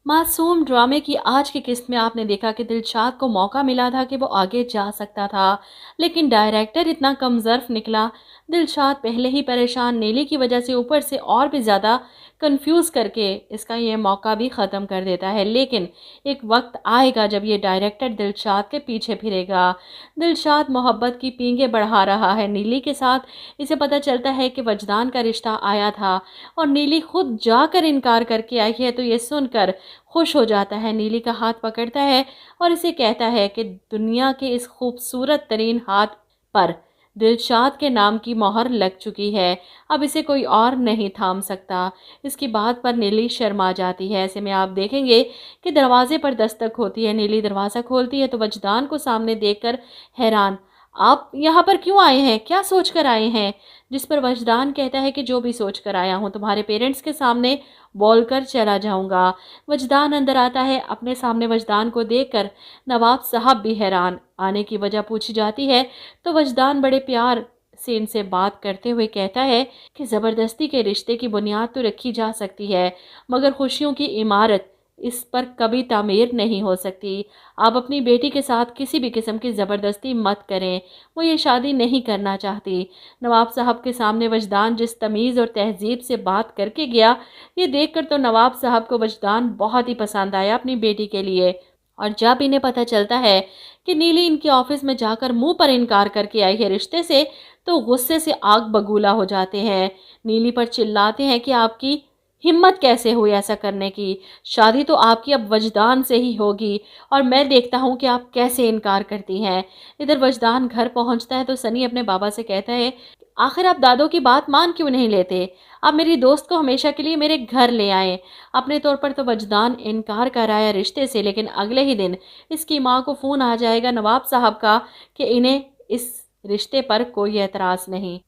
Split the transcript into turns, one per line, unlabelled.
मासूम ड्रामे की आज की किस्त में आपने देखा कि दिलशाद को मौका मिला था कि वो आगे जा सकता था, लेकिन डायरेक्टर इतना कमज़र्फ निकला। दिलशाद पहले ही परेशान नीली की वजह से ऊपर से और भी ज़्यादा कंफ्यूज करके इसका ये मौका भी ख़त्म कर देता है। लेकिन एक वक्त आएगा जब ये डायरेक्टर दिलशाद के पीछे फिरेगा। दिलशाद मोहब्बत की पींगे बढ़ा रहा है नीली के साथ। इसे पता चलता है कि वजदान का रिश्ता आया था और नीली खुद जाकर इनकार करके आई है, तो ये सुनकर खुश हो जाता है, नीली का हाथ पकड़ता है और इसे कहता है कि दुनिया के इस खूबसूरत तरीन हाथ पर दिलशाद के नाम की मोहर लग चुकी है। अब इसे कोई और नहीं थाम सकता। इसकी बात पर नीली शर्मा जाती है। ऐसे में आप देखेंगे कि दरवाजे पर दस्तक होती है। नीली दरवाज़ा खोलती है तो वजदान को सामने देखकर हैरान, आप यहाँ पर क्यों आए हैं, क्या सोच कर आए हैं? जिस पर वजदान कहता है कि जो भी सोच कर आया हूँ तुम्हारे पेरेंट्स के सामने बोलकर चला जाऊंगा। वजदान अंदर आता है। अपने सामने वजदान को देखकर नवाब साहब भी हैरान। आने की वजह पूछी जाती है तो वजदान बड़े प्यार से इनसे बात करते हुए कहता है कि ज़बरदस्ती के रिश्ते की बुनियाद तो रखी जा सकती है, मगर खुशियों की इमारत इस पर कभी तामीर नहीं हो सकती। आप अपनी बेटी के साथ किसी भी किस्म की ज़बरदस्ती मत करें, वो ये शादी नहीं करना चाहती। नवाब साहब के सामने वजदान जिस तमीज़ और तहजीब से बात करके गया, ये देखकर तो नवाब साहब को वजदान बहुत ही पसंद आया अपनी बेटी के लिए। और जब इन्हें पता चलता है कि नीली इनके ऑफिस में जाकर मुंह पर इनकार करके आई है रिश्ते से, तो गुस्से से आग बगूला हो जाते हैं। नीली पर चिल्लाते हैं कि आपकी हिम्मत कैसे हुई ऐसा करने की, शादी तो आपकी अब वजदान से ही होगी और मैं देखता हूँ कि आप कैसे इनकार करती हैं। इधर वजदान घर पहुँचता है तो सनी अपने बाबा से कहता है, आखिर आप दादों की बात मान क्यों नहीं लेते? आप मेरी दोस्त को हमेशा के लिए मेरे घर ले आए। अपने तौर पर तो वजदान इनकार कर आया रिश्ते से, लेकिन अगले ही दिन इसकी माँ को फ़ोन आ जाएगा नवाब साहब का कि इन्हें इस रिश्ते पर कोई एतराज़ नहीं।